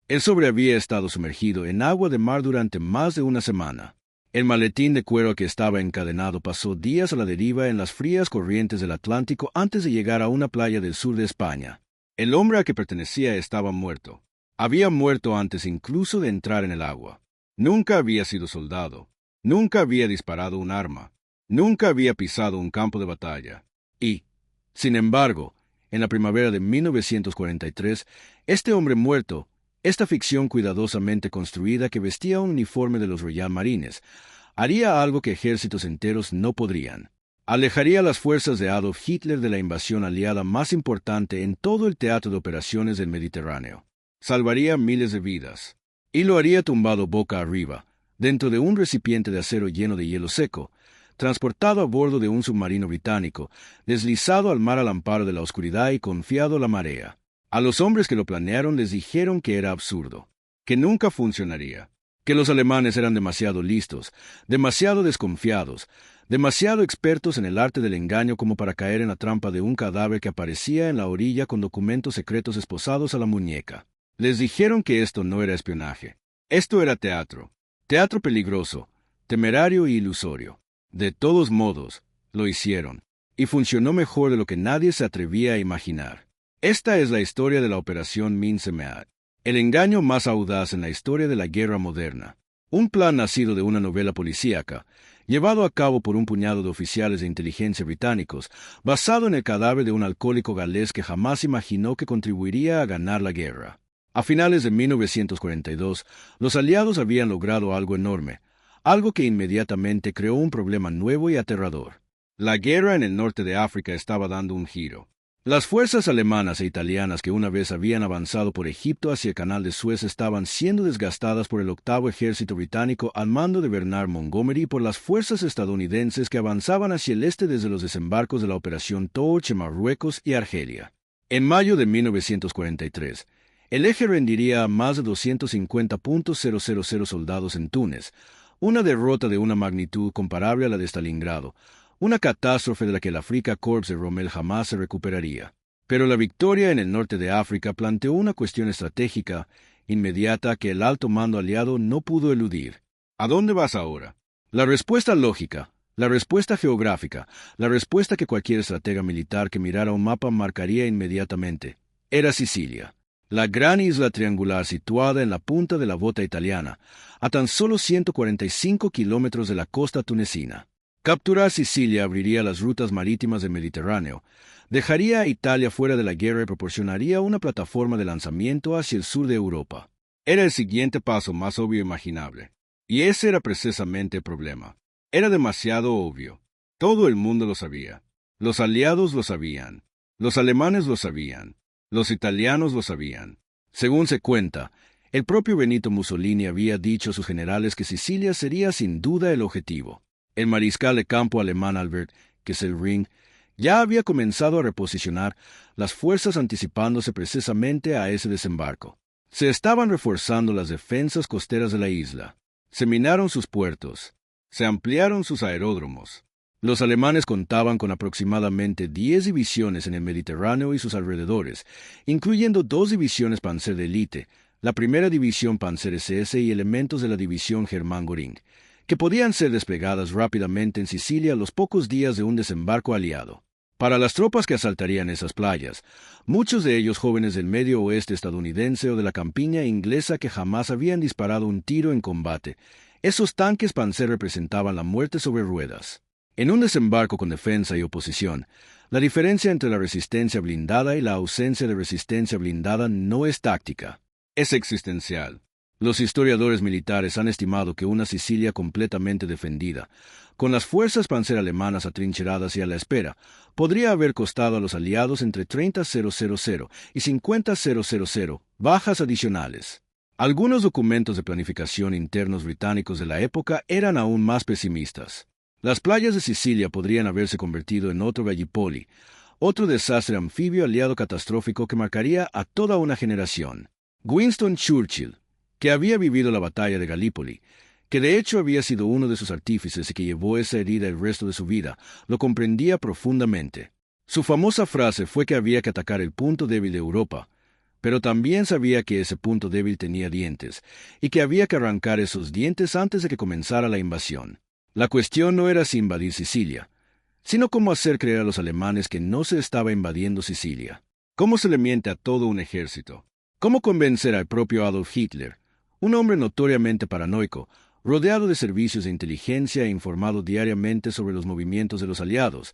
El sobre había estado sumergido en agua de mar durante más de una semana. El maletín de cuero que estaba encadenado pasó días a la deriva en las frías corrientes del Atlántico antes de llegar a una playa del sur de España. El hombre a que pertenecía estaba muerto. Había muerto antes incluso de entrar en el agua. Nunca había sido soldado. Nunca había disparado un arma. Nunca había pisado un campo de batalla. Y, sin embargo, en la primavera de 1943, este hombre muerto, esta ficción cuidadosamente construida que vestía un uniforme de los Royal Marines, haría algo que ejércitos enteros no podrían. Alejaría a las fuerzas de Adolf Hitler de la invasión aliada más importante en todo el teatro de operaciones del Mediterráneo. Salvaría miles de vidas. Y lo haría tumbado boca arriba, dentro de un recipiente de acero lleno de hielo seco, transportado a bordo de un submarino británico, deslizado al mar al amparo de la oscuridad y confiado a la marea. A los hombres que lo planearon les dijeron que era absurdo, que nunca funcionaría, que los alemanes eran demasiado listos, demasiado desconfiados, demasiado expertos en el arte del engaño como para caer en la trampa de un cadáver que aparecía en la orilla con documentos secretos esposados a la muñeca. Les dijeron que esto no era espionaje. Esto era teatro. Teatro peligroso, temerario y ilusorio. De todos modos, lo hicieron, y funcionó mejor de lo que nadie se atrevía a imaginar. Esta es la historia de la Operación Mincemeat, el engaño más audaz en la historia de la guerra moderna. Un plan nacido de una novela policíaca, llevado a cabo por un puñado de oficiales de inteligencia británicos, basado en el cadáver de un alcohólico galés que jamás imaginó que contribuiría a ganar la guerra. A finales de 1942, los aliados habían logrado algo enorme, algo que inmediatamente creó un problema nuevo y aterrador. La guerra en el norte de África estaba dando un giro. Las fuerzas alemanas e italianas que una vez habían avanzado por Egipto hacia el Canal de Suez estaban siendo desgastadas por el octavo ejército británico al mando de Bernard Montgomery y por las fuerzas estadounidenses que avanzaban hacia el este desde los desembarcos de la Operación Torch en Marruecos y Argelia. En mayo de 1943, el eje rendiría a más de 250.000 soldados en Túnez, una derrota de una magnitud comparable a la de Stalingrado, una catástrofe de la que el Afrika Korps de Rommel jamás se recuperaría. Pero la victoria en el norte de África planteó una cuestión estratégica inmediata que el alto mando aliado no pudo eludir. ¿A dónde vas ahora? La respuesta lógica, la respuesta geográfica, la respuesta que cualquier estratega militar que mirara un mapa marcaría inmediatamente, era Sicilia. La gran isla triangular situada en la punta de la bota italiana, a tan solo 145 kilómetros de la costa tunecina. Capturar Sicilia abriría las rutas marítimas del Mediterráneo, dejaría a Italia fuera de la guerra y proporcionaría una plataforma de lanzamiento hacia el sur de Europa. Era el siguiente paso más obvio imaginable. Y ese era precisamente el problema. Era demasiado obvio. Todo el mundo lo sabía. Los aliados lo sabían. Los alemanes lo sabían. Los italianos lo sabían. Según se cuenta, el propio Benito Mussolini había dicho a sus generales que Sicilia sería sin duda el objetivo. El mariscal de campo alemán Albert Kesselring ya había comenzado a reposicionar las fuerzas anticipándose precisamente a ese desembarco. Se estaban reforzando las defensas costeras de la isla. Se minaron sus puertos. Se ampliaron sus aeródromos. Los alemanes contaban con aproximadamente 10 divisiones en el Mediterráneo y sus alrededores, incluyendo 2 divisiones Panzer de élite, la primera división Panzer SS y elementos de la división Germán Göring, que podían ser desplegadas rápidamente en Sicilia a los pocos días de un desembarco aliado. Para las tropas que asaltarían esas playas, muchos de ellos jóvenes del medio oeste estadounidense o de la campiña inglesa que jamás habían disparado un tiro en combate, esos tanques Panzer representaban la muerte sobre ruedas. En un desembarco con defensa y oposición, la diferencia entre la resistencia blindada y la ausencia de resistencia blindada no es táctica, es existencial. Los historiadores militares han estimado que una Sicilia completamente defendida, con las fuerzas panzer alemanas atrincheradas y a la espera, podría haber costado a los aliados entre 30.000 y 50.000 bajas adicionales. Algunos documentos de planificación internos británicos de la época eran aún más pesimistas. Las playas de Sicilia podrían haberse convertido en otro Gallipoli, otro desastre anfibio aliado catastrófico que marcaría a toda una generación. Winston Churchill, que había vivido la batalla de Gallipoli, que de hecho había sido uno de sus artífices y que llevó esa herida el resto de su vida, lo comprendía profundamente. Su famosa frase fue que había que atacar el punto débil de Europa, pero también sabía que ese punto débil tenía dientes, y que había que arrancar esos dientes antes de que comenzara la invasión. La cuestión no era si invadir Sicilia, sino cómo hacer creer a los alemanes que no se estaba invadiendo Sicilia. ¿Cómo se le miente a todo un ejército? ¿Cómo convencer al propio Adolf Hitler, un hombre notoriamente paranoico, rodeado de servicios de inteligencia e informado diariamente sobre los movimientos de los aliados,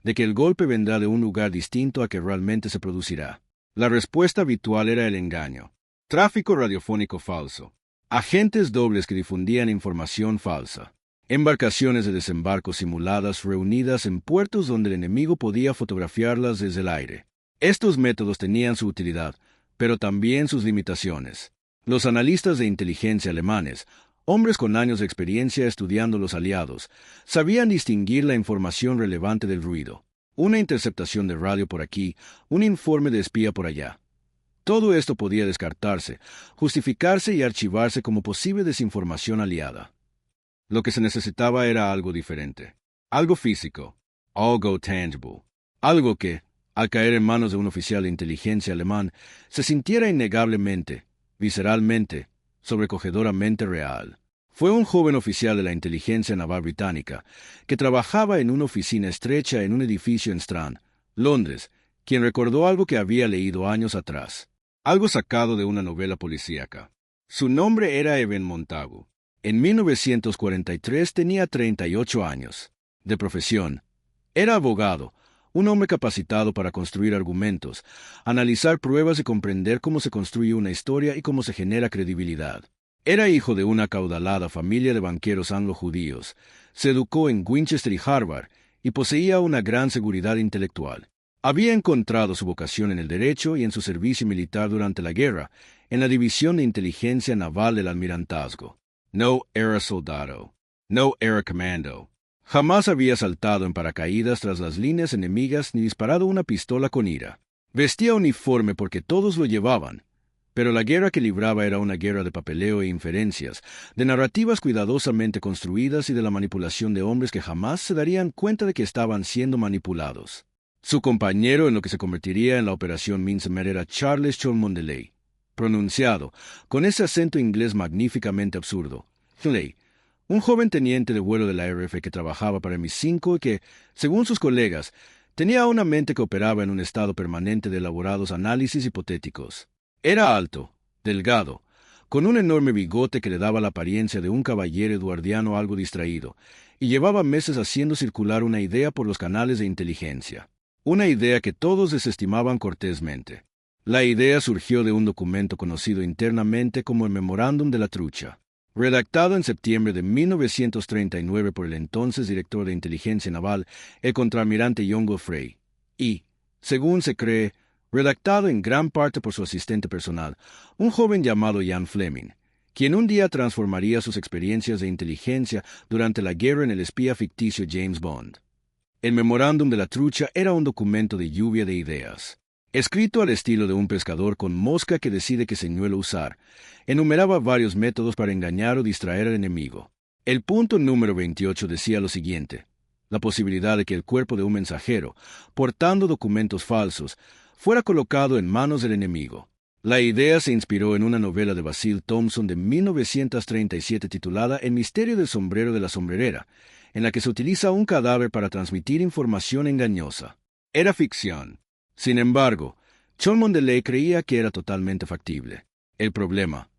de que el golpe vendrá de un lugar distinto a que realmente se producirá? La respuesta habitual era el engaño. Tráfico radiofónico falso. Agentes dobles que difundían información falsa. Embarcaciones de desembarco simuladas reunidas en puertos donde el enemigo podía fotografiarlas desde el aire. Estos métodos tenían su utilidad, pero también sus limitaciones. Los analistas de inteligencia alemanes, hombres con años de experiencia estudiando los aliados, sabían distinguir la información relevante del ruido. Una interceptación de radio por aquí, un informe de espía por allá. Todo esto podía descartarse, justificarse y archivarse como posible desinformación aliada. Lo que se necesitaba era algo diferente, algo físico, algo tangible, algo que, al caer en manos de un oficial de inteligencia alemán, se sintiera innegablemente, visceralmente, sobrecogedoramente real. Fue un joven oficial de la inteligencia naval británica, que trabajaba en una oficina estrecha en un edificio en Strand, Londres, quien recordó algo que había leído años atrás, algo sacado de una novela policíaca. Su nombre era Evan Montagu. En 1943 tenía 38 años. De profesión, era abogado, un hombre capacitado para construir argumentos, analizar pruebas y comprender cómo se construye una historia y cómo se genera credibilidad. Era hijo de una acaudalada familia de banqueros anglo-judíos, se educó en Winchester y Harvard y poseía una gran seguridad intelectual. Había encontrado su vocación en el derecho y en su servicio militar durante la guerra, en la División de Inteligencia Naval del Almirantazgo. No era soldado, no era comando. Jamás había saltado en paracaídas tras las líneas enemigas ni disparado una pistola con ira. Vestía uniforme porque todos lo llevaban, pero la guerra que libraba era una guerra de papeleo e inferencias, de narrativas cuidadosamente construidas y de la manipulación de hombres que jamás se darían cuenta de que estaban siendo manipulados. Su compañero en lo que se convertiría en la Operación Mincemeer era Charles Cholmondeley, pronunciado, con ese acento inglés magníficamente absurdo, Cholmondeley, un joven teniente de vuelo de la RF que trabajaba para MI5 y que, según sus colegas, tenía una mente que operaba en un estado permanente de elaborados análisis hipotéticos. Era alto, delgado, con un enorme bigote que le daba la apariencia de un caballero eduardiano algo distraído, y llevaba meses haciendo circular una idea por los canales de inteligencia. Una idea que todos desestimaban cortésmente. La idea surgió de un documento conocido internamente como el Memorándum de la Trucha, redactado en septiembre de 1939 por el entonces director de inteligencia naval, el contraalmirante John Godfrey, y, según se cree, redactado en gran parte por su asistente personal, un joven llamado Jan Fleming, quien un día transformaría sus experiencias de inteligencia durante la guerra en el espía ficticio James Bond. El Memorándum de la Trucha era un documento de lluvia de ideas. Escrito al estilo de un pescador con mosca que decide qué señuelo usar, enumeraba varios métodos para engañar o distraer al enemigo. El punto número 28 decía lo siguiente: la posibilidad de que el cuerpo de un mensajero, portando documentos falsos, fuera colocado en manos del enemigo. La idea se inspiró en una novela de Basil Thomson de 1937 titulada El misterio del sombrero de la sombrerera, en la que se utiliza un cadáver para transmitir información engañosa. Era ficción. Sin embargo, Cholmondeley creía que era totalmente factible. El problema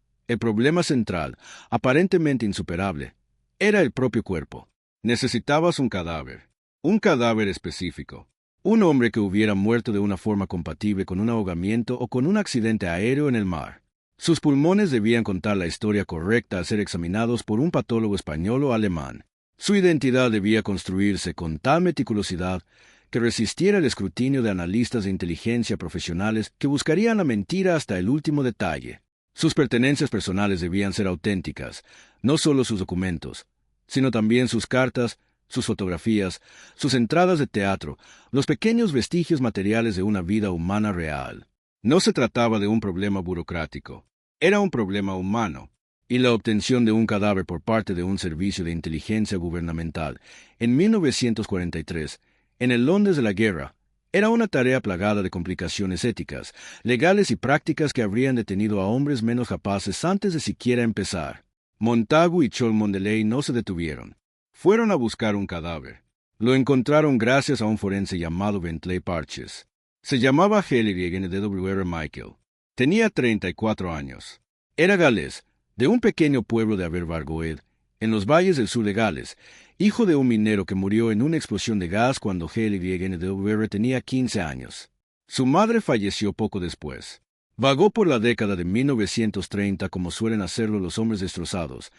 central, aparentemente insuperable, era el propio cuerpo. Necesitabas un cadáver específico. Un hombre que hubiera muerto de una forma compatible con un ahogamiento o con un accidente aéreo en el mar. Sus pulmones debían contar la historia correcta al ser examinados por un patólogo español o alemán. Su identidad debía construirse con tal meticulosidad que resistiera el escrutinio de analistas de inteligencia profesionales que buscarían la mentira hasta el último detalle. Sus pertenencias personales debían ser auténticas, no solo sus documentos, sino también sus cartas, sus fotografías, sus entradas de teatro, los pequeños vestigios materiales de una vida humana real. No se trataba de un problema burocrático, era un problema humano, y la obtención de un cadáver por parte de un servicio de inteligencia gubernamental en 1943, en el Londres de la guerra, Era una tarea plagada de complicaciones éticas, legales y prácticas que habrían detenido a hombres menos capaces antes de siquiera empezar. Montagu y Cholmondeley no se detuvieron. Fueron a buscar un cadáver. Lo encontraron gracias a un forense llamado Bentley Parches. Se llamaba Hellier D.W.R. Michael. Tenía 34 años. Era galés, de un pequeño pueblo de Aberbargoed, en los valles del sur de Gales, hijo de un minero que murió en una explosión de gas cuando Hellier D.W.R. tenía 15 años. Su madre falleció poco después. Vagó por la década de 1930 como suelen hacerlo los hombres destrozados,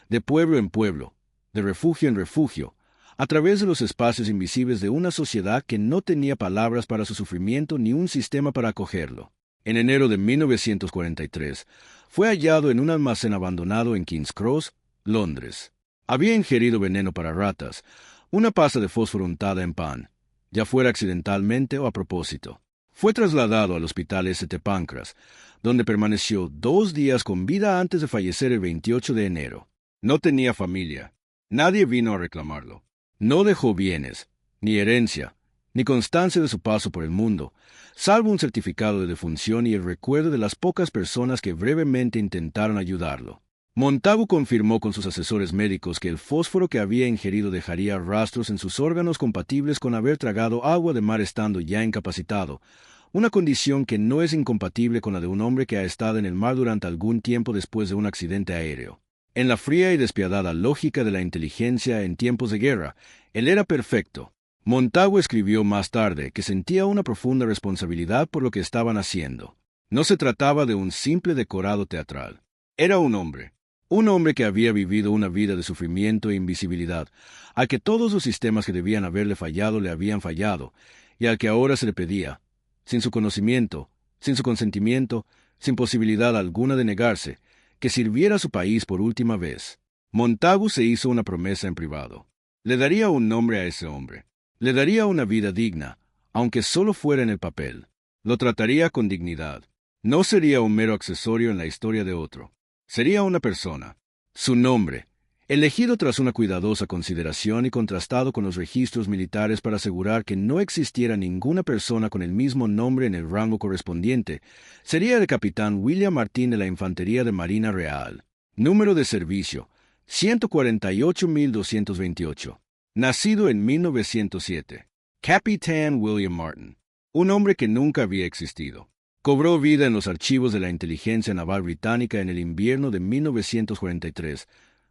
de pueblo en pueblo, de refugio en refugio, a través de los espacios invisibles de una sociedad que no tenía palabras para su sufrimiento ni un sistema para acogerlo. En enero de 1943, fue hallado en un almacén abandonado en King's Cross, Londres. Había ingerido veneno para ratas, una pasta de fósforo untada en pan, ya fuera accidentalmente o a propósito. Fue trasladado al hospital St. Pancras, donde permaneció 2 días con vida antes de fallecer el 28 de enero. No tenía familia. Nadie vino a reclamarlo. No dejó bienes, ni herencia, ni constancia de su paso por el mundo, salvo un certificado de defunción y el recuerdo de las pocas personas que brevemente intentaron ayudarlo. Montagu confirmó con sus asesores médicos que el fósforo que había ingerido dejaría rastros en sus órganos compatibles con haber tragado agua de mar estando ya incapacitado, una condición que no es incompatible con la de un hombre que ha estado en el mar durante algún tiempo después de un accidente aéreo. En la fría y despiadada lógica de la inteligencia en tiempos de guerra, él era perfecto. Montagu escribió más tarde que sentía una profunda responsabilidad por lo que estaban haciendo. No se trataba de un simple decorado teatral. Era un hombre que había vivido una vida de sufrimiento e invisibilidad, al que todos los sistemas que debían haberle fallado le habían fallado, y al que ahora se le pedía, sin su conocimiento, sin su consentimiento, sin posibilidad alguna de negarse, que sirviera a su país por última vez. Montagu se hizo una promesa en privado. Le daría un nombre a ese hombre. Le daría una vida digna, aunque solo fuera en el papel. Lo trataría con dignidad. No sería un mero accesorio en la historia de otro. Sería una persona. Su nombre, elegido tras una cuidadosa consideración y contrastado con los registros militares para asegurar que no existiera ninguna persona con el mismo nombre en el rango correspondiente, sería el capitán William Martin de la Infantería de Marina Real. Número de servicio, 148.228. Nacido en 1907. Capitán William Martin. Un hombre que nunca había existido. Cobró vida en los archivos de la inteligencia naval británica en el invierno de 1943,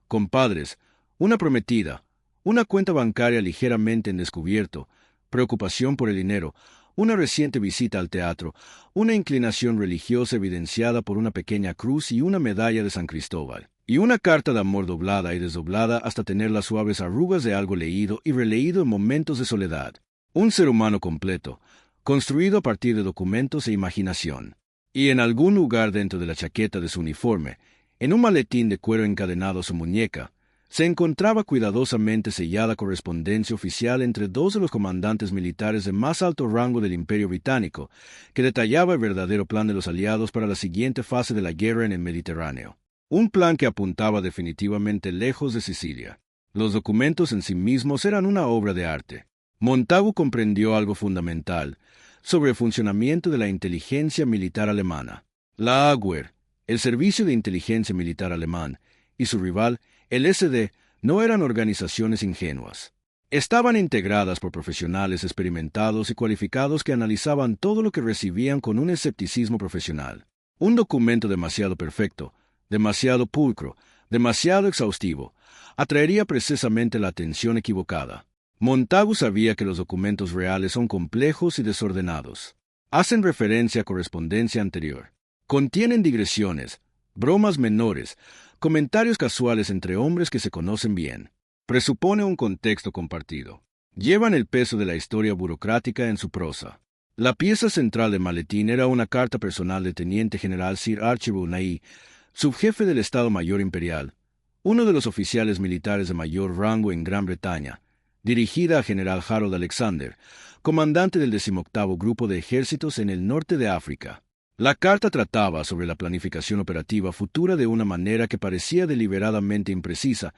con padres, una prometida, una cuenta bancaria ligeramente en descubierto, preocupación por el dinero, una reciente visita al teatro, una inclinación religiosa evidenciada por una pequeña cruz y una medalla de San Cristóbal, y una carta de amor doblada y desdoblada hasta tener las suaves arrugas de algo leído y releído en momentos de soledad. Un ser humano completo, construido a partir de documentos e imaginación. Y en algún lugar dentro de la chaqueta de su uniforme, en un maletín de cuero encadenado a su muñeca, se encontraba cuidadosamente sellada correspondencia oficial entre 2 de los comandantes militares de más alto rango del Imperio Británico, que detallaba el verdadero plan de los aliados para la siguiente fase de la guerra en el Mediterráneo. Un plan que apuntaba definitivamente lejos de Sicilia. Los documentos en sí mismos eran una obra de arte. Montagu comprendió algo fundamental sobre el funcionamiento de la inteligencia militar alemana. La Abwehr, el Servicio de Inteligencia Militar Alemán, y su rival, el SD, no eran organizaciones ingenuas. Estaban integradas por profesionales experimentados y cualificados que analizaban todo lo que recibían con un escepticismo profesional. Un documento demasiado perfecto, demasiado pulcro, demasiado exhaustivo, atraería precisamente la atención equivocada. Montagu sabía que los documentos reales son complejos y desordenados. Hacen referencia a correspondencia anterior. Contienen digresiones, bromas menores, comentarios casuales entre hombres que se conocen bien. Presupone un contexto compartido. Llevan el peso de la historia burocrática en su prosa. La pieza central del maletín era una carta personal del teniente general Sir Archibald Ney, subjefe del Estado Mayor Imperial, uno de los oficiales militares de mayor rango en Gran Bretaña, dirigida a general Harold Alexander, comandante del 18º Grupo de Ejércitos en el norte de África. La carta trataba sobre la planificación operativa futura de una manera que parecía deliberadamente imprecisa,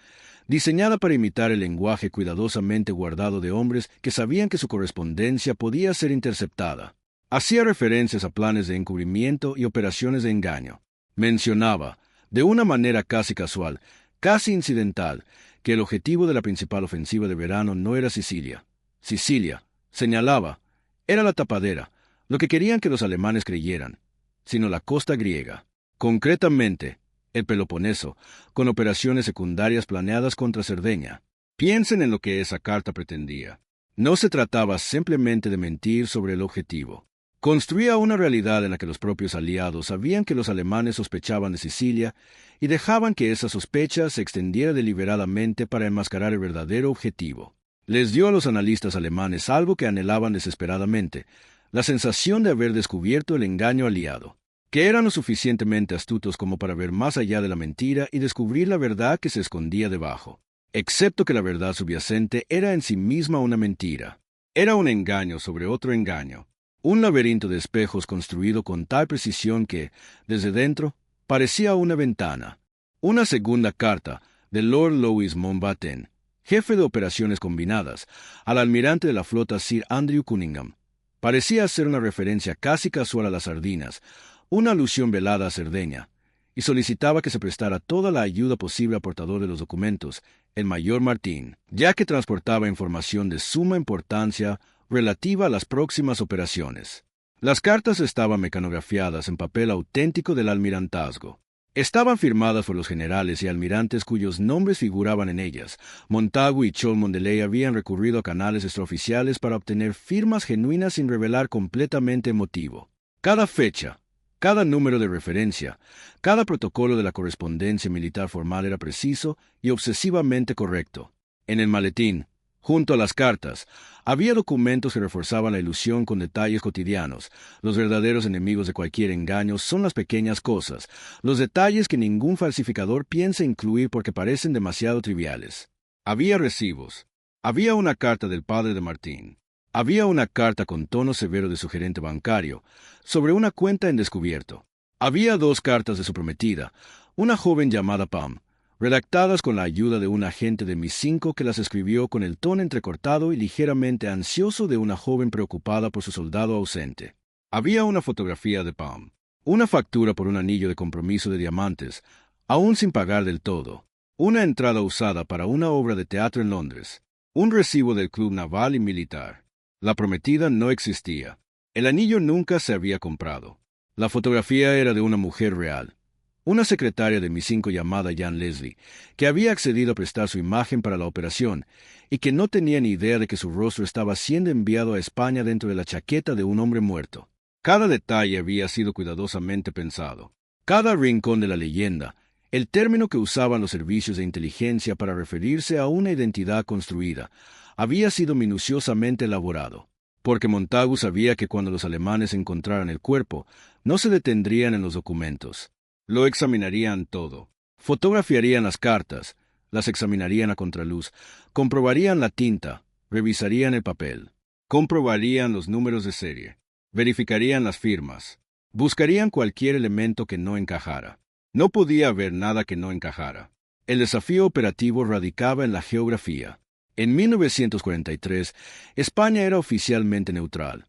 diseñada para imitar el lenguaje cuidadosamente guardado de hombres que sabían que su correspondencia podía ser interceptada. Hacía referencias a planes de encubrimiento y operaciones de engaño. Mencionaba, de una manera casi casual, casi incidental, que el objetivo de la principal ofensiva de verano no era Sicilia. Sicilia, señalaba, era la tapadera, lo que querían que los alemanes creyeran, sino la costa griega. Concretamente, el Peloponeso, con operaciones secundarias planeadas contra Cerdeña. Piensen en lo que esa carta pretendía. No se trataba simplemente de mentir sobre el objetivo. Construía una realidad en la que los propios aliados sabían que los alemanes sospechaban de Sicilia y dejaban que esa sospecha se extendiera deliberadamente para enmascarar el verdadero objetivo. Les dio a los analistas alemanes algo que anhelaban desesperadamente, la sensación de haber descubierto el engaño aliado, que eran lo suficientemente astutos como para ver más allá de la mentira y descubrir la verdad que se escondía debajo, excepto que la verdad subyacente era en sí misma una mentira. Era un engaño sobre otro engaño. Un laberinto de espejos construido con tal precisión que, desde dentro, parecía una ventana. Una segunda carta de Lord Louis Mountbatten, jefe de operaciones combinadas, al almirante de la flota Sir Andrew Cunningham, parecía hacer una referencia casi casual a las sardinas, una alusión velada a Cerdeña, y solicitaba que se prestara toda la ayuda posible al portador de los documentos, el mayor Martín, ya que transportaba información de suma importancia relativa a las próximas operaciones. Las cartas estaban mecanografiadas en papel auténtico del almirantazgo. Estaban firmadas por los generales y almirantes cuyos nombres figuraban en ellas. Montagu y Cholmondeley habían recurrido a canales extraoficiales para obtener firmas genuinas sin revelar completamente el motivo. Cada fecha, cada número de referencia, cada protocolo de la correspondencia militar formal era preciso y obsesivamente correcto. En el maletín, junto a las cartas, había documentos que reforzaban la ilusión con detalles cotidianos. Los verdaderos enemigos de cualquier engaño son las pequeñas cosas, los detalles que ningún falsificador piensa incluir porque parecen demasiado triviales. Había recibos. Había una carta del padre de Martín. Había una carta con tono severo de su gerente bancario, sobre una cuenta en descubierto. Había 2 cartas de su prometida, una joven llamada Pam, redactadas con la ayuda de un agente de MI5 que las escribió con el tono entrecortado y ligeramente ansioso de una joven preocupada por su soldado ausente. Había una fotografía de Pam, una factura por un anillo de compromiso de diamantes, aún sin pagar del todo, una entrada usada para una obra de teatro en Londres, un recibo del Club Naval y Militar. La prometida no existía. El anillo nunca se había comprado. La fotografía era de una mujer real, una secretaria de MI5 llamada Jan Leslie, que había accedido a prestar su imagen para la operación y que no tenía ni idea de que su rostro estaba siendo enviado a España dentro de la chaqueta de un hombre muerto. Cada detalle había sido cuidadosamente pensado. Cada rincón de la leyenda, el término que usaban los servicios de inteligencia para referirse a una identidad construida, había sido minuciosamente elaborado, porque Montagu sabía que cuando los alemanes encontraran el cuerpo, no se detendrían en los documentos. Lo examinarían todo. Fotografiarían las cartas, las examinarían a contraluz, comprobarían la tinta, revisarían el papel, comprobarían los números de serie, verificarían las firmas, buscarían cualquier elemento que no encajara. No podía haber nada que no encajara. El desafío operativo radicaba en la geografía. En 1943, España era oficialmente neutral,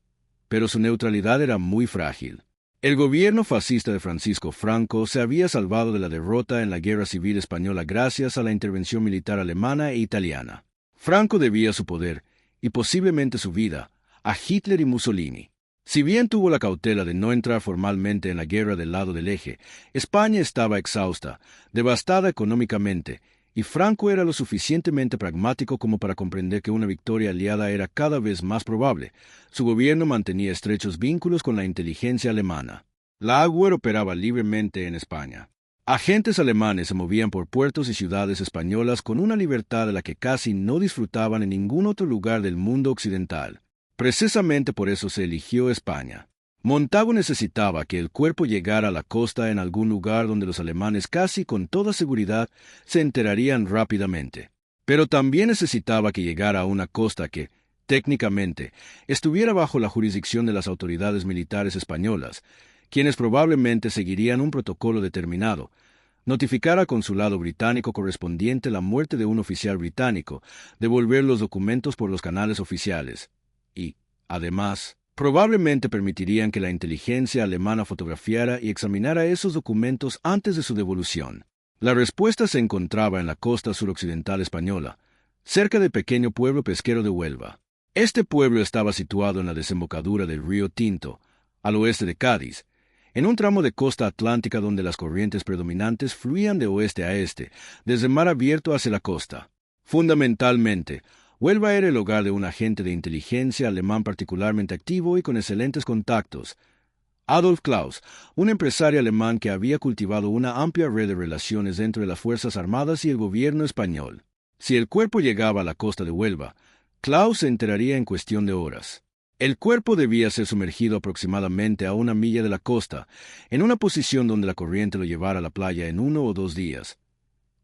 pero su neutralidad era muy frágil. El gobierno fascista de Francisco Franco se había salvado de la derrota en la Guerra Civil Española gracias a la intervención militar alemana e italiana. Franco debía su poder, y posiblemente su vida, a Hitler y Mussolini. Si bien tuvo la cautela de no entrar formalmente en la guerra del lado del eje, España estaba exhausta, devastada económicamente, y Franco era lo suficientemente pragmático como para comprender que una victoria aliada era cada vez más probable. Su gobierno mantenía estrechos vínculos con la inteligencia alemana. La Abwehr operaba libremente en España. Agentes alemanes se movían por puertos y ciudades españolas con una libertad de la que casi no disfrutaban en ningún otro lugar del mundo occidental. Precisamente por eso se eligió España. Montagu necesitaba que el cuerpo llegara a la costa en algún lugar donde los alemanes casi con toda seguridad se enterarían rápidamente. Pero también necesitaba que llegara a una costa que, técnicamente, estuviera bajo la jurisdicción de las autoridades militares españolas, quienes probablemente seguirían un protocolo determinado: notificar al consulado británico correspondiente la muerte de un oficial británico, devolver los documentos por los canales oficiales y, además, probablemente permitirían que la inteligencia alemana fotografiara y examinara esos documentos antes de su devolución. La respuesta se encontraba en la costa suroccidental española, cerca del pequeño pueblo pesquero de Huelva. Este pueblo estaba situado en la desembocadura del río Tinto, al oeste de Cádiz, en un tramo de costa atlántica donde las corrientes predominantes fluían de oeste a este, desde mar abierto hacia la costa. Fundamentalmente, Huelva era el hogar de un agente de inteligencia alemán particularmente activo y con excelentes contactos, Adolf Klaus, un empresario alemán que había cultivado una amplia red de relaciones dentro de las Fuerzas Armadas y el gobierno español. Si el cuerpo llegaba a la costa de Huelva, Klaus se enteraría en cuestión de horas. El cuerpo debía ser sumergido aproximadamente a 1 milla de la costa, en una posición donde la corriente lo llevara a la playa en 1 o 2 días.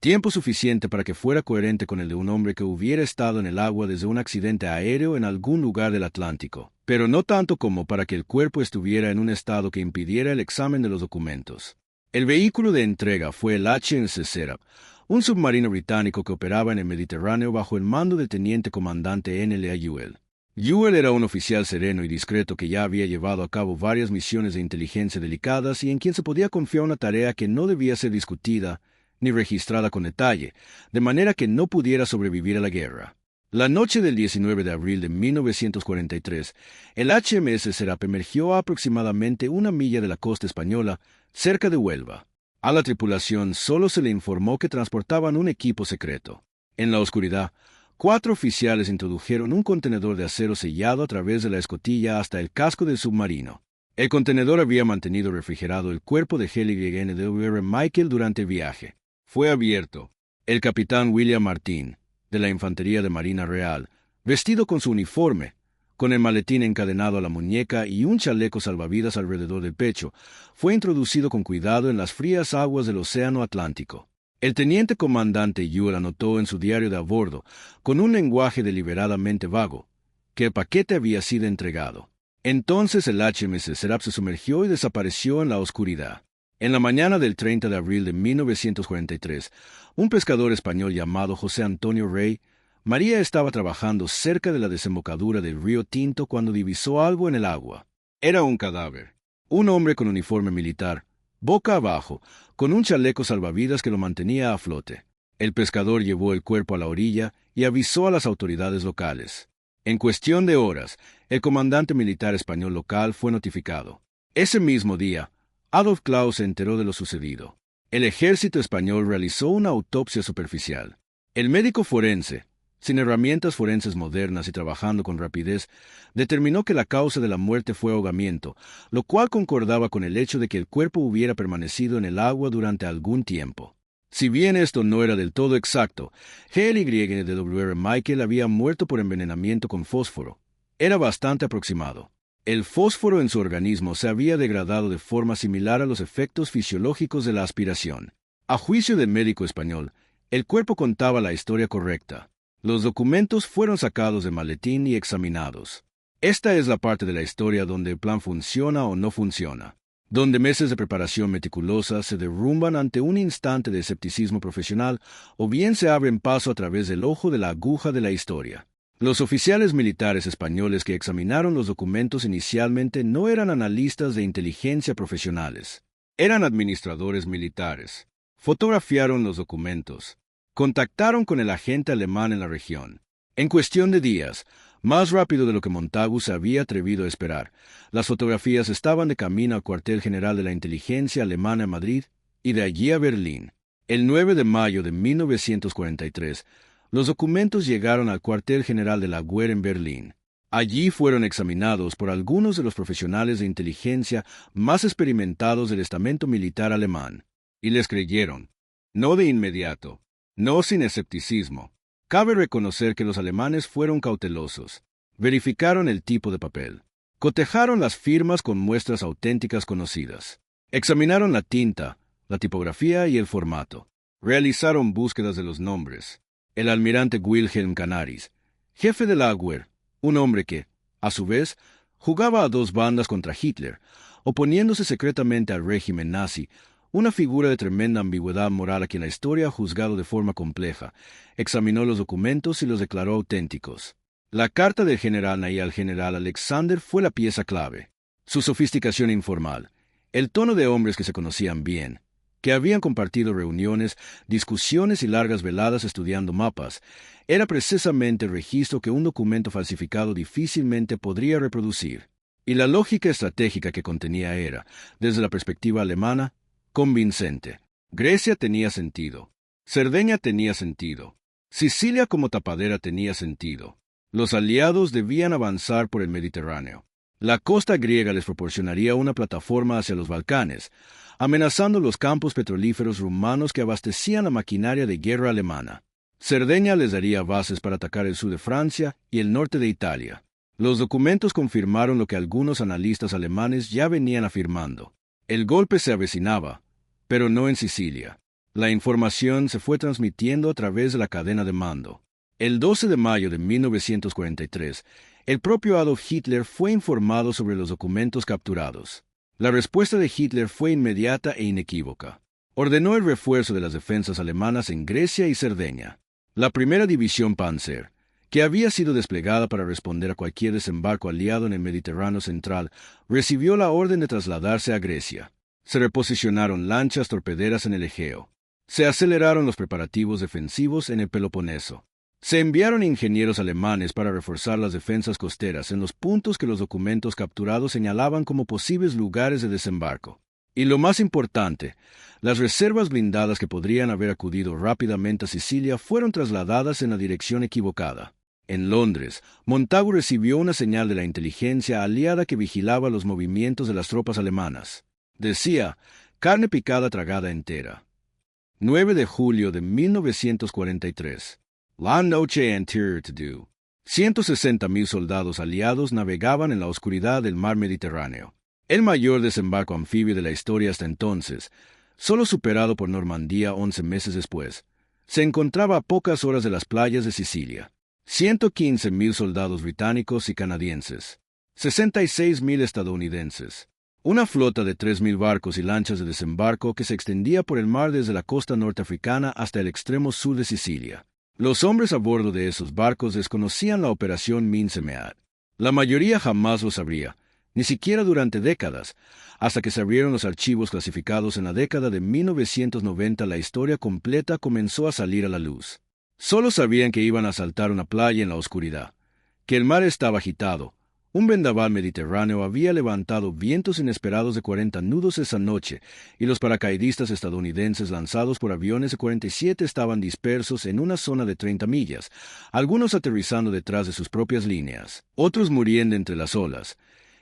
Tiempo suficiente para que fuera coherente con el de un hombre que hubiera estado en el agua desde un accidente aéreo en algún lugar del Atlántico, pero no tanto como para que el cuerpo estuviera en un estado que impidiera el examen de los documentos. El vehículo de entrega fue el HMS Seraph, un submarino británico que operaba en el Mediterráneo bajo el mando del teniente comandante N.L.A. Ewell. Ewell era un oficial sereno y discreto que ya había llevado a cabo varias misiones de inteligencia delicadas y en quien se podía confiar una tarea que no debía ser discutida ni registrada con detalle, de manera que no pudiera sobrevivir a la guerra. La noche del 19 de abril de 1943, el HMS Seraph emergió a aproximadamente 1 milla de la costa española, cerca de Huelva. A la tripulación solo se le informó que transportaban un equipo secreto. En la oscuridad, 4 oficiales introdujeron un contenedor de acero sellado a través de la escotilla hasta el casco del submarino. El contenedor había mantenido refrigerado el cuerpo de HLYNWR Michael durante el viaje. Fue abierto. El capitán William Martin, de la Infantería de Marina Real, vestido con su uniforme, con el maletín encadenado a la muñeca y un chaleco salvavidas alrededor del pecho, fue introducido con cuidado en las frías aguas del Océano Atlántico. El teniente comandante Ewell anotó en su diario de a bordo, con un lenguaje deliberadamente vago, que el paquete había sido entregado. Entonces el HMS Seraph se sumergió y desapareció en la oscuridad. En la mañana del 30 de abril de 1943, un pescador español llamado José Antonio Rey, María estaba trabajando cerca de la desembocadura del río Tinto cuando divisó algo en el agua. Era un cadáver. Un hombre con uniforme militar, boca abajo, con un chaleco salvavidas que lo mantenía a flote. El pescador llevó el cuerpo a la orilla y avisó a las autoridades locales. En cuestión de horas, el comandante militar español local fue notificado. Ese mismo día, Adolf Klaus se enteró de lo sucedido. El ejército español realizó una autopsia superficial. El médico forense, sin herramientas forenses modernas y trabajando con rapidez, determinó que la causa de la muerte fue ahogamiento, lo cual concordaba con el hecho de que el cuerpo hubiera permanecido en el agua durante algún tiempo. Si bien esto no era del todo exacto, HLYNWR Michael había muerto por envenenamiento con fósforo. Era bastante aproximado. El fósforo en su organismo se había degradado de forma similar a los efectos fisiológicos de la aspiración. A juicio del médico español, el cuerpo contaba la historia correcta. Los documentos fueron sacados del maletín y examinados. Esta es la parte de la historia donde el plan funciona o no funciona, donde meses de preparación meticulosa se derrumban ante un instante de escepticismo profesional o bien se abren paso a través del ojo de la aguja de la historia. Los oficiales militares españoles que examinaron los documentos inicialmente no eran analistas de inteligencia profesionales. Eran administradores militares. Fotografiaron los documentos. Contactaron con el agente alemán en la región. En cuestión de días, más rápido de lo que Montagu se había atrevido a esperar, las fotografías estaban de camino al cuartel general de la inteligencia alemana en Madrid y de allí a Berlín. El 9 de mayo de 1943, los documentos llegaron al cuartel general de la Wehr en Berlín. Allí fueron examinados por algunos de los profesionales de inteligencia más experimentados del estamento militar alemán, y les creyeron. No de inmediato, no sin escepticismo. Cabe reconocer que los alemanes fueron cautelosos. Verificaron el tipo de papel. Cotejaron las firmas con muestras auténticas conocidas. Examinaron la tinta, la tipografía y el formato. Realizaron búsquedas de los nombres. El almirante Wilhelm Canaris, jefe de la Wehr, un hombre que, a su vez, jugaba a 2 bandas contra Hitler, oponiéndose secretamente al régimen nazi, una figura de tremenda ambigüedad moral a quien la historia ha juzgado de forma compleja, examinó los documentos y los declaró auténticos. La carta del general Ney al general Alexander fue la pieza clave. Su sofisticación informal, el tono de hombres que se conocían bien, que habían compartido reuniones, discusiones y largas veladas estudiando mapas, era precisamente el registro que un documento falsificado difícilmente podría reproducir. Y la lógica estratégica que contenía era, desde la perspectiva alemana, convincente. Grecia tenía sentido. Cerdeña tenía sentido. Sicilia como tapadera tenía sentido. Los aliados debían avanzar por el Mediterráneo. La costa griega les proporcionaría una plataforma hacia los Balcanes, amenazando los campos petrolíferos rumanos que abastecían la maquinaria de guerra alemana. Cerdeña les daría bases para atacar el sur de Francia y el norte de Italia. Los documentos confirmaron lo que algunos analistas alemanes ya venían afirmando. El golpe se avecinaba, pero no en Sicilia. La información se fue transmitiendo a través de la cadena de mando. El 12 de mayo de 1943, el propio Adolf Hitler fue informado sobre los documentos capturados. La respuesta de Hitler fue inmediata e inequívoca. Ordenó el refuerzo de las defensas alemanas en Grecia y Cerdeña. La primera división Panzer, que había sido desplegada para responder a cualquier desembarco aliado en el Mediterráneo central, recibió la orden de trasladarse a Grecia. Se reposicionaron lanchas torpederas en el Egeo. Se aceleraron los preparativos defensivos en el Peloponeso. Se enviaron ingenieros alemanes para reforzar las defensas costeras en los puntos que los documentos capturados señalaban como posibles lugares de desembarco. Y lo más importante, las reservas blindadas que podrían haber acudido rápidamente a Sicilia fueron trasladadas en la dirección equivocada. En Londres, Montagu recibió una señal de la inteligencia aliada que vigilaba los movimientos de las tropas alemanas. Decía, carne picada tragada entera. 9 de julio de 1943. La noche anterior to do. 160.000 soldados aliados navegaban en la oscuridad del mar Mediterráneo. El mayor desembarco anfibio de la historia hasta entonces, solo superado por Normandía 11 meses después, se encontraba a pocas horas de las playas de Sicilia. 115.000 soldados británicos y canadienses, 66.000 estadounidenses, una flota de 3.000 barcos y lanchas de desembarco que se extendía por el mar desde la costa norteafricana hasta el extremo sur de Sicilia. Los hombres a bordo de esos barcos desconocían la operación Mincemeat. La mayoría jamás lo sabría, ni siquiera durante décadas, hasta que se abrieron los archivos clasificados en la década de 1990 la historia completa comenzó a salir a la luz. Solo sabían que iban a asaltar una playa en la oscuridad, que el mar estaba agitado. Un vendaval mediterráneo había levantado vientos inesperados de 40 nudos esa noche, y los paracaidistas estadounidenses lanzados por aviones de 47 estaban dispersos en una zona de 30 millas, algunos aterrizando detrás de sus propias líneas, otros muriendo entre las olas,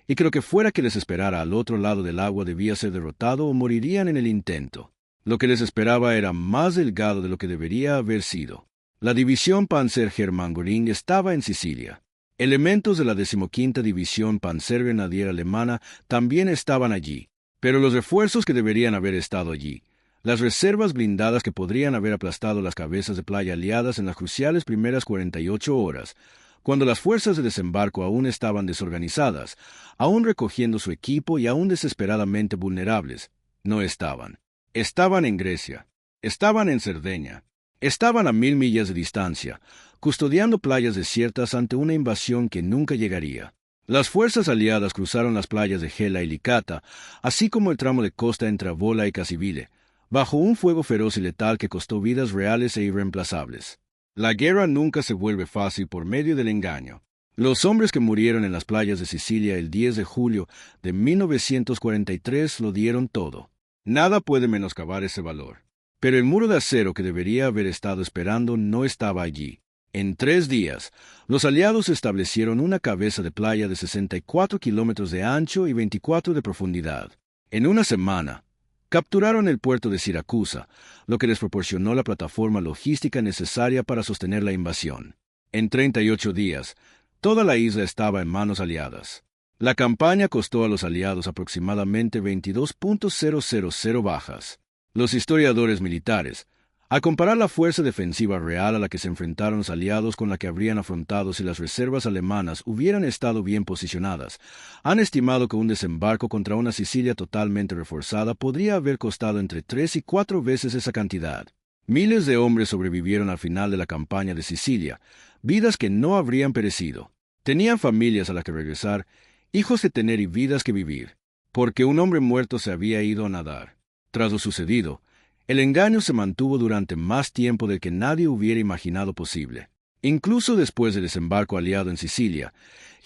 y que lo que fuera que les esperara al otro lado del agua debía ser derrotado o morirían en el intento. Lo que les esperaba era más delgado de lo que debería haber sido. La división Panzergrenadier estaba en Sicilia. Elementos de la 15ª División Panzergrenadier alemana también estaban allí, pero los refuerzos que deberían haber estado allí, las reservas blindadas que podrían haber aplastado las cabezas de playa aliadas en las cruciales primeras 48 horas, cuando las fuerzas de desembarco aún estaban desorganizadas, aún recogiendo su equipo y aún desesperadamente vulnerables, no estaban. Estaban en Grecia, estaban en Cerdeña. Estaban a 1.000 millas de distancia, custodiando playas desiertas ante una invasión que nunca llegaría. Las fuerzas aliadas cruzaron las playas de Gela y Licata, así como el tramo de costa entre Avola y Cassivile, bajo un fuego feroz y letal que costó vidas reales e irreemplazables. La guerra nunca se vuelve fácil por medio del engaño. Los hombres que murieron en las playas de Sicilia el 10 de julio de 1943 lo dieron todo. Nada puede menoscabar ese valor. Pero el muro de acero que debería haber estado esperando no estaba allí. En 3 días, los aliados establecieron una cabeza de playa de 64 kilómetros de ancho y 24 de profundidad. En una semana, capturaron el puerto de Siracusa, lo que les proporcionó la plataforma logística necesaria para sostener la invasión. En 38 días, toda la isla estaba en manos aliadas. La campaña costó a los aliados aproximadamente 22.000 bajas. Los historiadores militares, Al comparar la fuerza defensiva real a la que se enfrentaron los aliados con la que habrían afrontado si las reservas alemanas hubieran estado bien posicionadas, han estimado que un desembarco contra una Sicilia totalmente reforzada podría haber costado entre 3 y 4 veces esa cantidad. Miles de hombres sobrevivieron al final de la campaña de Sicilia, vidas que no habrían perecido. Tenían familias a las que regresar, hijos que tener y vidas que vivir, porque un hombre muerto se había ido a nadar. Tras lo sucedido, el engaño se mantuvo durante más tiempo del que nadie hubiera imaginado posible. Incluso después del desembarco aliado en Sicilia,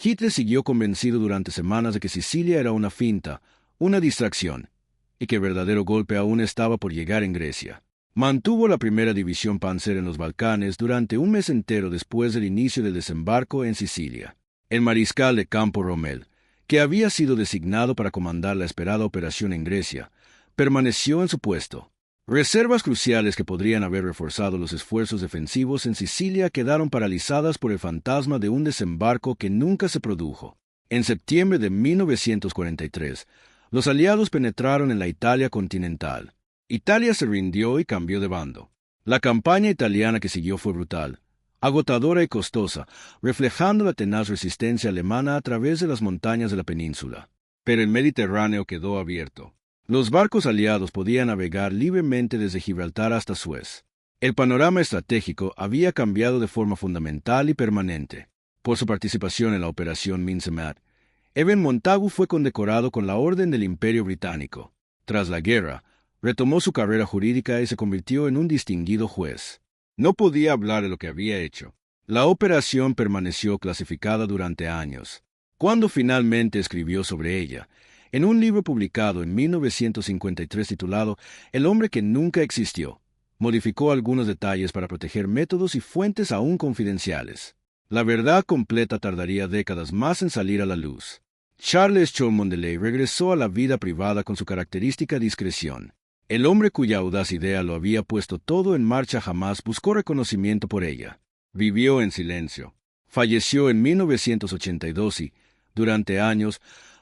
Hitler siguió convencido durante semanas de que Sicilia era una finta, una distracción, y que el verdadero golpe aún estaba por llegar en Grecia. Mantuvo la primera división Panzer en los Balcanes durante un mes entero después del inicio del desembarco en Sicilia. El mariscal de campo Rommel, que había sido designado para comandar la esperada operación en Grecia, permaneció en su puesto. Reservas cruciales que podrían haber reforzado los esfuerzos defensivos en Sicilia quedaron paralizadas por el fantasma de un desembarco que nunca se produjo. En septiembre de 1943, los aliados penetraron en la Italia continental. Italia se rindió y cambió de bando. La campaña italiana que siguió fue brutal, agotadora y costosa, reflejando la tenaz resistencia alemana a través de las montañas de la península. Pero el Mediterráneo quedó abierto. Los barcos aliados podían navegar libremente desde Gibraltar hasta Suez. El panorama estratégico había cambiado de forma fundamental y permanente. Por su participación en la Operación Mincemeat, Evan Montagu fue condecorado con la Orden del Imperio Británico. Tras la guerra, retomó su carrera jurídica y se convirtió en un distinguido juez. No podía hablar de lo que había hecho. La operación permaneció clasificada durante años. Cuando finalmente escribió sobre ella, en un libro publicado en 1953 titulado El hombre que nunca existió, modificó algunos detalles para proteger métodos y fuentes aún confidenciales. La verdad completa tardaría décadas más en salir a la luz. Charles Cholmondeley regresó a la vida privada con su característica discreción. El hombre cuya audaz idea lo había puesto todo en marcha jamás buscó reconocimiento por ella. Vivió en silencio. Falleció en 1982 y, durante años,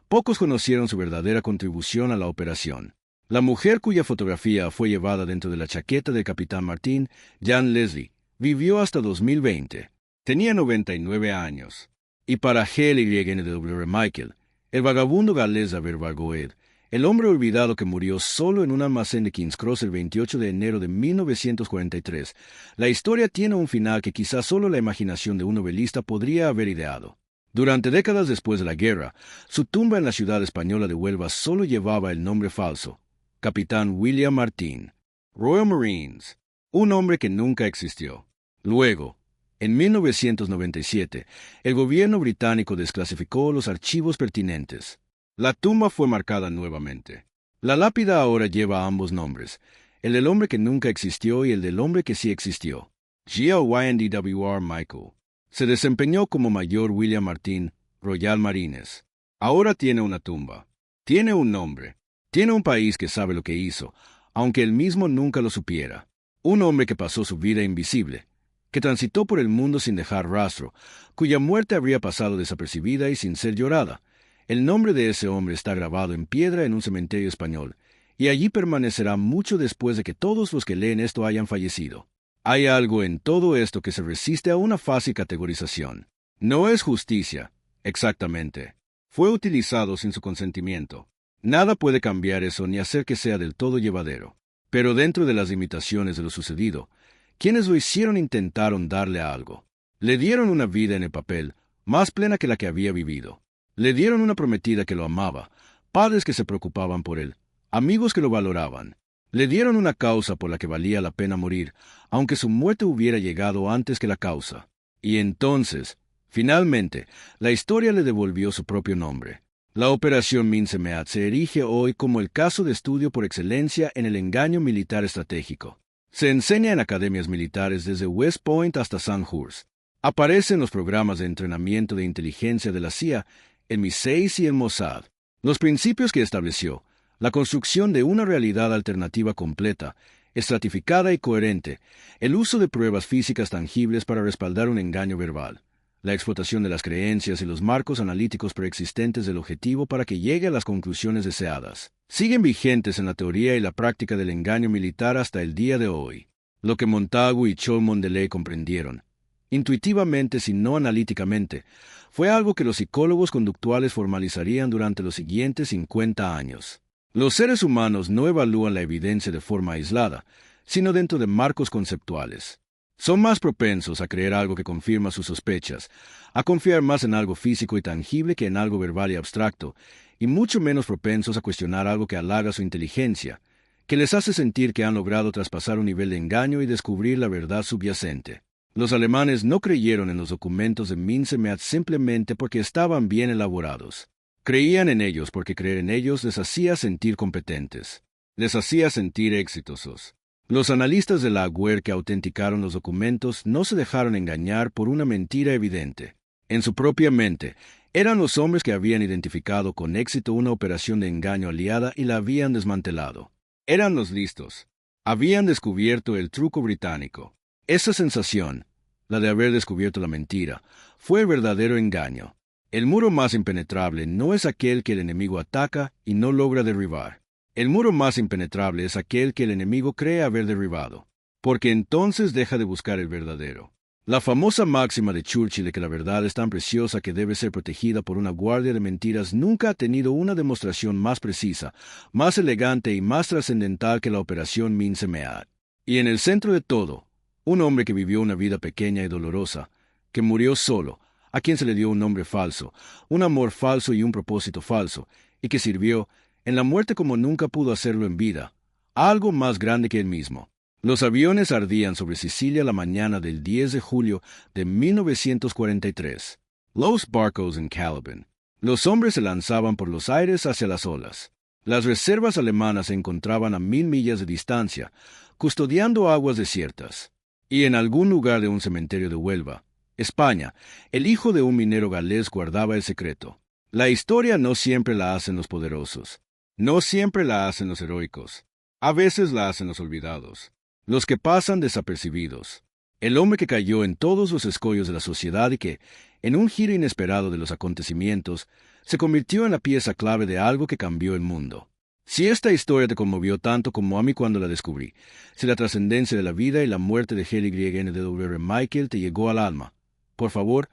pocos conocieron su verdadera contribución a la operación. La mujer cuya fotografía fue llevada dentro de la chaqueta del capitán Martin, Jan Leslie, vivió hasta 2020. Tenía 99 años. Y para L.Y.N.W. Michael, el vagabundo galés Aberbargoed, el hombre olvidado que murió solo en un almacén de King's Cross el 28 de enero de 1943, la historia tiene un final que quizás solo la imaginación de un novelista podría haber ideado. Durante décadas después de la guerra, su tumba en la ciudad española de Huelva solo llevaba el nombre falso, Capitán William Martin, Royal Marines, un hombre que nunca existió. Luego, en 1997, el gobierno británico desclasificó los archivos pertinentes. La tumba fue marcada nuevamente. La lápida ahora lleva ambos nombres, el del hombre que nunca existió y el del hombre que sí existió, G.L.Y.N.D.W.R. Michael. Se desempeñó como Mayor William Martin, Royal Marines. Ahora tiene una tumba. Tiene un nombre. Tiene un país que sabe lo que hizo, aunque él mismo nunca lo supiera. Un hombre que pasó su vida invisible, que transitó por el mundo sin dejar rastro, cuya muerte habría pasado desapercibida y sin ser llorada. El nombre de ese hombre está grabado en piedra en un cementerio español, y allí permanecerá mucho después de que todos los que leen esto hayan fallecido. Hay algo en todo esto que se resiste a una fácil categorización. No es justicia, exactamente. Fue utilizado sin su consentimiento. Nada puede cambiar eso ni hacer que sea del todo llevadero. Pero dentro de las limitaciones de lo sucedido, quienes lo hicieron intentaron darle algo. Le dieron una vida en el papel, más plena que la que había vivido. Le dieron una prometida que lo amaba, padres que se preocupaban por él, amigos que lo valoraban. Le dieron una causa por la que valía la pena morir, aunque su muerte hubiera llegado antes que la causa. Y entonces, finalmente, la historia le devolvió su propio nombre. La Operación Mincemeat se erige hoy como el caso de estudio por excelencia en el engaño militar estratégico. Se enseña en academias militares desde West Point hasta Sandhurst. Aparece en los programas de entrenamiento de inteligencia de la CIA, el MI6 y el Mossad. Los principios que estableció, la construcción de una realidad alternativa completa, estratificada y coherente, el uso de pruebas físicas tangibles para respaldar un engaño verbal, la explotación de las creencias y los marcos analíticos preexistentes del objetivo para que llegue a las conclusiones deseadas, siguen vigentes en la teoría y la práctica del engaño militar hasta el día de hoy. lo que Montagu y Cholmondeley comprendieron, intuitivamente si no analíticamente, fue algo que los psicólogos conductuales formalizarían durante los siguientes 50 años. Los seres humanos no evalúan la evidencia de forma aislada, sino dentro de marcos conceptuales. Son más propensos a creer algo que confirma sus sospechas, a confiar más en algo físico y tangible que en algo verbal y abstracto, y mucho menos propensos a cuestionar algo que halaga su inteligencia, que les hace sentir que han logrado traspasar un nivel de engaño y descubrir la verdad subyacente. Los alemanes no creyeron en los documentos de Minsemeat simplemente porque estaban bien elaborados. Creían en ellos porque creer en ellos les hacía sentir competentes, les hacía sentir exitosos. Los analistas de la Agüer que autenticaron los documentos no se dejaron engañar por una mentira evidente. En su propia mente, eran los hombres que habían identificado con éxito una operación de engaño aliada y la habían desmantelado. Eran los listos. Habían descubierto el truco británico. Esa sensación, la de haber descubierto la mentira, fue el verdadero engaño. El muro más impenetrable no es aquel que el enemigo ataca y no logra derribar. El muro más impenetrable es aquel que el enemigo cree haber derribado, porque entonces deja de buscar el verdadero. La famosa máxima de Churchill de que la verdad es tan preciosa que debe ser protegida por una guardia de mentiras nunca ha tenido una demostración más precisa, más elegante y más trascendental que la operación Minsemeat. Y en el centro de todo, un hombre que vivió una vida pequeña y dolorosa, que murió solo, a quien se le dio un nombre falso, un amor falso y un propósito falso, y que sirvió, en la muerte como nunca pudo hacerlo en vida, a algo más grande que él mismo. Los aviones ardían sobre Sicilia la mañana del 10 de julio de 1943. Los barcos en Caliban. Los hombres se lanzaban por los aires hacia las olas. Las reservas alemanas se encontraban a 1000 millas de distancia, custodiando aguas desiertas. Y en algún lugar de un cementerio de Huelva, España, el hijo de un minero galés guardaba el secreto. La historia no siempre la hacen los poderosos. No siempre la hacen los heroicos. A veces la hacen los olvidados. Los que pasan desapercibidos. El hombre que cayó en todos los escollos de la sociedad y que, en un giro inesperado de los acontecimientos, se convirtió en la pieza clave de algo que cambió el mundo. Si esta historia te conmovió tanto como a mí cuando la descubrí, si la trascendencia de la vida y la muerte de H.L.Y.N.W.R. Michael te llegó al alma, por favor,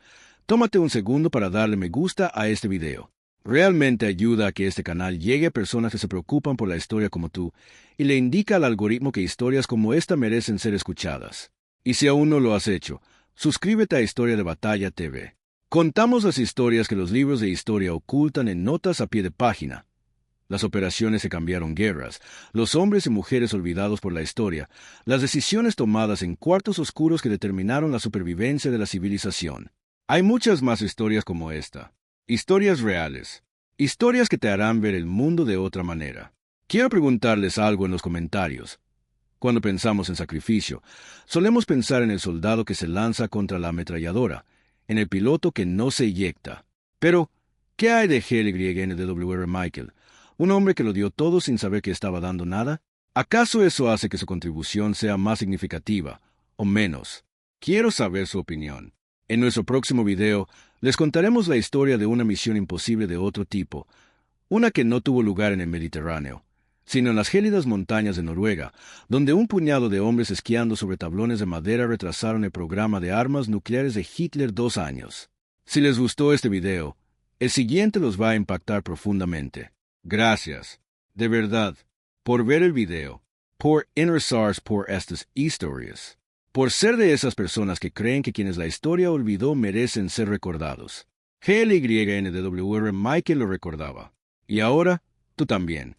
tómate un segundo para darle me gusta a este video. Realmente ayuda a que este canal llegue a personas que se preocupan por la historia como tú y le indica al algoritmo que historias como esta merecen ser escuchadas. Y si aún no lo has hecho, suscríbete a Historia de Batalla TV. Contamos las historias que los libros de historia ocultan en notas a pie de página. Las operaciones que cambiaron guerras, los hombres y mujeres olvidados por la historia, las decisiones tomadas en cuartos oscuros que determinaron la supervivencia de la civilización. Hay muchas más historias como esta. Historias reales. Historias que te harán ver el mundo de otra manera. Quiero preguntarles algo en los comentarios. Cuando pensamos en sacrificio, solemos pensar en el soldado que se lanza contra la ametralladora, en el piloto que no se eyecta. Pero, ¿qué hay de H.L.Y.N.W.R. Michael? ¿Un hombre que lo dio todo sin saber que estaba dando nada? ¿Acaso eso hace que su contribución sea más significativa, o menos? Quiero saber su opinión. En nuestro próximo video, les contaremos la historia de una misión imposible de otro tipo, una que no tuvo lugar en el Mediterráneo, sino en las gélidas montañas de Noruega, donde un puñado de hombres esquiando sobre tablones de madera retrasaron el programa de armas nucleares de Hitler 2 años. Si les gustó este video, el siguiente los va a impactar profundamente. Gracias, de verdad, por ver el video, por interesarse por estas historias, por ser de esas personas que creen que quienes la historia olvidó merecen ser recordados. H.L.Y.N.W.R. Michael lo recordaba. Y ahora, tú también.